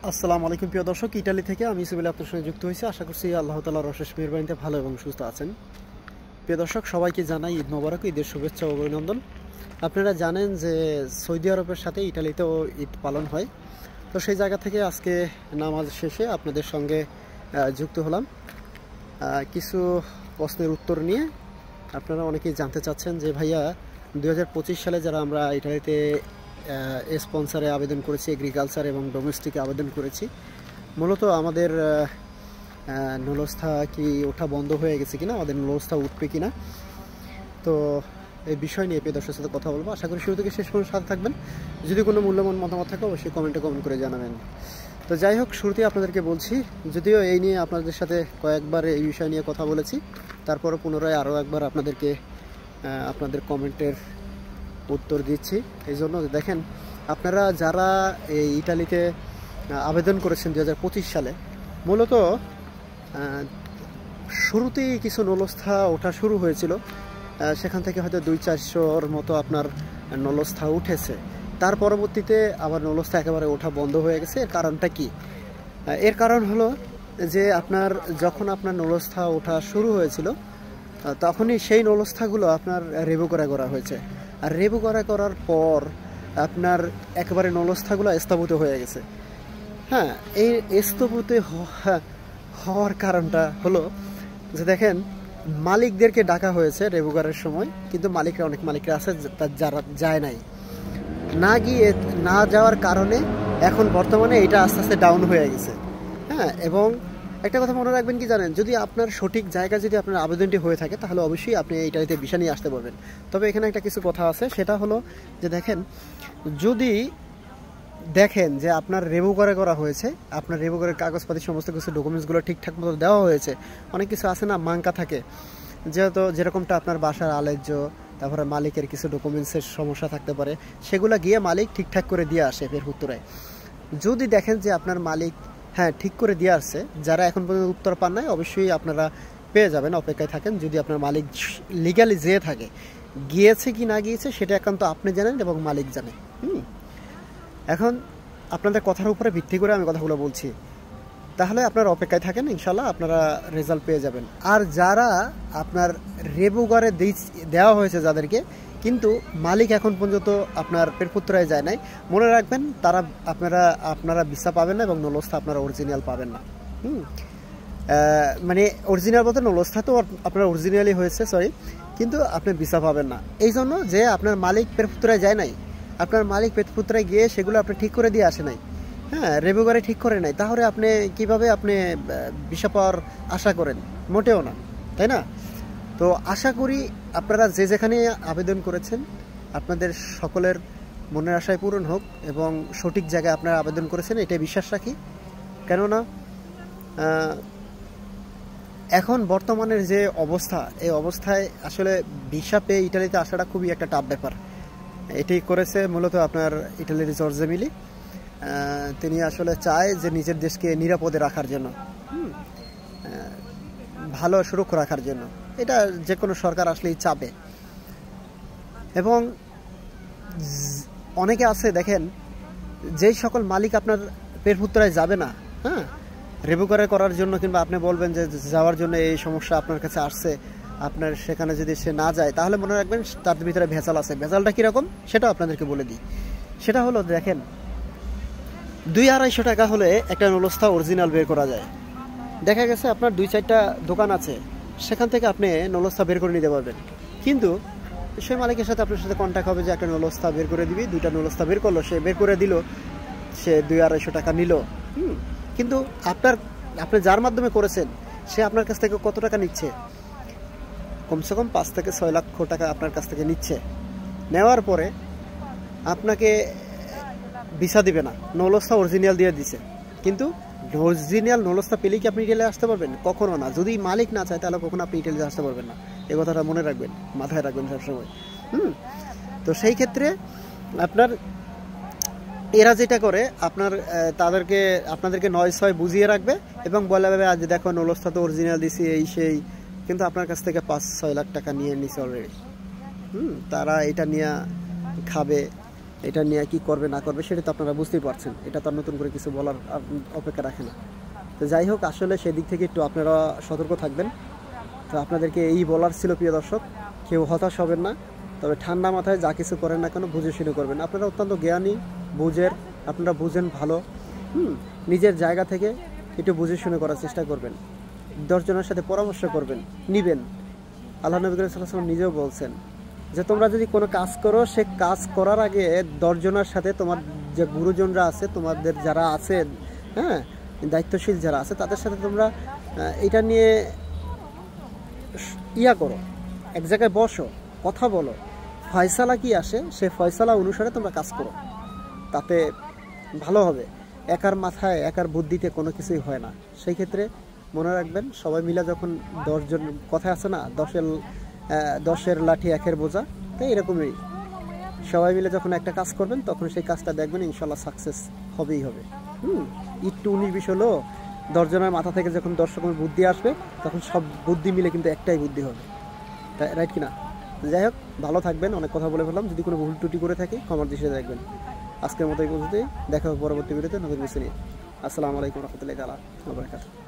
আসসালামু আলাইকুম প্রিয় দর্শক, ইটালি থেকে আমি ইসুবিল আপনার সঙ্গে যুক্ত হয়েছি। আশা করছি আল্লাহ তাআলার অশেষ মেহেরবানিতে ভালো এবং সুস্থ আছেন। প্রিয় দর্শক, সবাইকে জানাই ঈদ মোবারক, ঈদের শুভেচ্ছা ও অভিনন্দন। আপনারা জানেন যে সৌদি আরবের সাথে ইটালিতেও ঈদ পালন হয়। তো সেই জায়গা থেকে আজকে নামাজ শেষে আপনাদের সঙ্গে যুক্ত হলাম কিছু প্রশ্নের উত্তর নিয়ে। আপনারা অনেকেই জানতে চাচ্ছেন যে ভাইয়া 2025 সালে যারা আমরা ইটালিতে স্পন্সরে আবেদন করেছি, এগ্রিকালচার এবং ডোমেস্টিকে আবেদন করেছি, মূলত আমাদের নুলস্থা কি ওঠা বন্ধ হয়ে গেছে কিনা, আমাদের নুলস্থা উঠবে কিনা, তো এই বিষয় নিয়ে প্রিয় দর্শকের সাথে কথা বলবো। আশা করি শুরু থেকে শেষ পর্যন্ত সাথে থাকবেন। যদি কোনো মূল্যবান মতামত থাকে অবশ্যই কমেন্ট করে জানাবেন। তো যাই হোক, শুরুতেই আপনাদেরকে বলছি, যদিও এই নিয়ে আপনাদের সাথে কয়েকবার এই বিষয় নিয়ে কথা বলেছি, তারপরও পুনরায় আরও একবার আপনাদেরকে আপনাদের কমেন্টের উত্তর দিচ্ছি। এই জন্য দেখেন, আপনারা যারা এই ইটালিতে আবেদন করেছেন 2025 সালে, মূলত শুরুতেই কিছু নলস্থা ওঠা শুরু হয়েছিল। সেখান থেকে হয়তো 200-400-র মতো আপনার নলস্থা উঠেছে। তার পরবর্তীতে আবার নলস্থা একেবারে ওঠা বন্ধ হয়ে গেছে। এর কারণটা কি? এর কারণ হলো যে আপনার যখন আপনার নলস্থা ওঠা শুরু হয়েছিল, তখনই সেই নলস্থাগুলো আপনার করা হয়েছে। আর করার পর আপনার একেবারে নলস্থাগুলো স্থগিত হয়ে গেছে। হ্যাঁ, এই স্থগিত হওয়ার কারণটা হলো যে দেখেন, মালিকদেরকে ডাকা হয়েছে রেবুকারের সময়, কিন্তু অনেক মালিকরা আছে যারা যায় নাই। না যাওয়ার কারণে এখন বর্তমানে এটা আস্তে আস্তে ডাউন হয়ে গেছে। হ্যাঁ, এবং একটা কথা মনে রাখবেন, কি জানেন, যদি আপনার সঠিক জায়গায় যদি আপনার আবেদনটি হয়ে থাকে, তাহলে অবশ্যই আপনি ইটালিতে ভিসা নিয়ে আসতে পারবেন। তবে এখানে একটা কিছু কথা আছে, সেটা হলো যে দেখেন, যদি দেখেন যে আপনার করা হয়েছে, আপনার রেবুকারের কাগজপাতি সমস্ত কিছু ডকুমেন্টসগুলো ঠিকঠাক মতো দেওয়া হয়েছে। অনেক কিছু আছে না, মাঙ্কা থাকে, যেরকমটা আপনার বাসার আলেজ্য, তারপরে মালিকের কিছু ডকুমেন্টসের সমস্যা থাকতে পারে, সেগুলো গিয়ে মালিক ঠিকঠাক করে দিয়ে আসে এর উত্তরে। যদি দেখেন যে আপনার মালিক হ্যাঁ ঠিক করে দিয়ে আসছে, যারা এখন পর্যন্ত উত্তর পান নাই, অবশ্যই আপনারা পেয়ে যাবেন, অপেক্ষায় থাকেন। যদি আপনার মালিক লিগালি যেয়ে থাকে, গিয়েছে কি না গিয়েছে সেটা একান্ত আপনি জানেন এবং মালিক জানে। এখন আপনাদের কথার উপরে ভিত্তি করে আমি কথাগুলো বলছি, তাহলে আপনারা অপেক্ষায় থাকেন, ইনশাল্লাহ আপনারা রেজাল্ট পেয়ে যাবেন। আর যারা আপনার রেবুকারে দেওয়া হয়েছে যাদেরকে, কিন্তু মালিক এখন পর্যন্ত আপনার পেরপুত্রায় যায় নাই, মনে রাখবেন তারা আপনারা ভিসা পাবেন না এবং নলস্থা আপনারা অরিজিনাল পাবেন না। মানে অরিজিনাল বলতে নলস্থা তো আপনার অরিজিনালি হয়েছে, সরি, কিন্তু আপনি ভিসা পাবেন না। এই জন্য যে আপনার মালিক পেরপুত্রায় যায় নাই, আপনার মালিক পেরপুত্রায় গিয়ে সেগুলো আপনি ঠিক করে দিয়ে আসে নাই, হ্যাঁ, রেবুকারে ঠিক করে নাই, তাহলে আপনি কিভাবে ভিসা পাওয়ার আশা করেন? মোটেও না, তাই না? তো আশা করি আপনারা যে যেখানে আবেদন করেছেন, আপনাদের সকলের মনের আশায় পূরণ হোক এবং সঠিক জায়গায় আপনারা আবেদন করেছেন, এটাই বিশ্বাস রাখি। কেননা এখন বর্তমানের যে অবস্থা, এই অবস্থায় আসলে ভিসা পেয়ে ইটালিতে আসাটা খুবই একটা টাফ ব্যাপার। এটি করেছে মূলত আপনার ইটালির জর্জে মিলি। তিনি আসলে চায় যে নিজের দেশকে নিরাপদে রাখার জন্য, ভালো সুরক্ষা রাখার জন্য। এটা যে কোনো সরকার আসলেই চাবে। এবং অনেকে আছে, দেখেন, যেই সকল মালিক আপনার পেরপুত্রায় যাবে না, হ্যাঁ, রেবুকারে করার জন্য, কিংবা আপনি বলবেন যে যাওয়ার জন্য এই সমস্যা আপনার কাছে আসছে, আপনার সেখানে যদি সে না যায়, তাহলে মনে রাখবেন তার ভিতরে ভেজাল আছে। ভেজালটা কীরকম সেটাও আপনাদেরকে বলে দিই। সেটা হলো, দেখেন, 200-250 টাকা হলে একটা নলস্থা অরিজিনাল বের করা যায়। দেখা গেছে আপনার 2-4টা দোকান আছে, সেখান থেকে আপনি নলস্থা বের করে নিতে পারবেন। কিন্তু সেই মালিকের সাথে আপনার সাথে কন্ট্যাক্ট হবে যে একটা নলস্থা বের করে দিবি, 2টা নলস্থা বের করলো, সে বের করে দিল, সে 200-250 টাকা নিল। কিন্তু আপনি যার মাধ্যমে করেছেন, সে আপনার কাছ থেকে কত টাকা নিচ্ছে? কমসে কম 5 থেকে 6 লক্ষ টাকা আপনার কাছ থেকে নিচ্ছে। নেওয়ার পরে আপনাকে ভিসা দিবে না, নলস্থা অরিজিনাল দিয়ে দিছে। কিন্তু অরিজিনাল নলস্থা পেলেই কি আপনি ইটালি আসতে পারবেন? কখনো না। যদি মালিক না চায়, তাহলে কখনো আপনি ইটালিতে আসতে পারবেন না। এই কথাটা মনে রাখবেন, মাথায় রাখবেন সবসময়। তো সেই ক্ষেত্রে এরা যেটা করে, আপনাদেরকে 9-6 বুঝিয়ে রাখবে এবং বলে, আজ দেখো নলস্থা তো অরিজিনাল দিছি, এই সেই, কিন্তু আপনার কাছ থেকে 5-6 লাখ টাকা নিয়ে নিছে অলরেডি। তারা এটা নিয়ে খাবে, এটা নিয়ে কি করবে না করবে সেটা তো আপনারা বুঝতেই পারছেন, এটা তো আর নতুন করে কিছু বলার অপেক্ষা রাখে না। তো যাই হোক, আসলে সেদিক থেকে একটু আপনারা সতর্ক থাকবেন। তো আপনাদেরকে এই বলার ছিল প্রিয় দর্শক, কেউ হতাশ হবেন না, তবে ঠান্ডা মাথায় যা কিছু করেন না কেন বুঝে শুনে করবেন। আপনারা অত্যন্ত জ্ঞানী, আপনারা বুঝেন ভালো, নিজের জায়গা থেকে একটু বুঝে শুনে করার চেষ্টা করবেন, 10 জনের সাথে পরামর্শ করবেন, নিবেন। আল্লাহ নবী সাল্লাল্লাহু আলাইহি ওয়াসাল্লাম নিজেও বলছেন যে তোমরা যদি কোনো কাজ করো, সে কাজ করার আগে 10 জনের সাথে, তোমার যে গুরুজনরা আছে, তোমাদের যারা আছে, হ্যাঁ, দায়িত্বশীল যারা আছে, তাদের সাথে তোমরা এটা নিয়ে করো, এক জায়গায় বসো, কথা বলো, ফয়সালা কি আসে সে ফয়সালা অনুসারে তোমরা কাজ করো, তাতে ভালো হবে। একার মাথায় একার বুদ্ধিতে কোনো কিছুই হয় না। সেই ক্ষেত্রে মনে রাখবেন, সবাই মিলে যখন 10 জন, কথা আছে না, 10-এর লাঠি 1-এর বোঝা, তাই এরকমই সবাই মিলে যখন একটা কাজ করবেন তখন সেই কাজটা দেখবেন ইনশাল্লাহ সাকসেস হবেই হবে। একটু 19-20 হলো, 10 জনের মাথা থেকে যখন 10 রকমের বুদ্ধি আসবে, তখন সব বুদ্ধি মিলে কিন্তু একটাই বুদ্ধি হবে, তাই রাইট কিনা? যাই হোক, ভালো থাকবেন। অনেক কথা বলে ফেললাম, যদি কোনো ভুল ত্রুটি করে থাকি ক্ষমার দৃষ্টিতে দেখবেন। আজকের মতো এই পর্যন্তই, দেখা হবে পরবর্তী ভিডিওতে নতুন কিছু নিয়ে। আসসালামু আলাইকুম রহমতুল্লাহি তাআলা ওয়া বারাকাতুহু।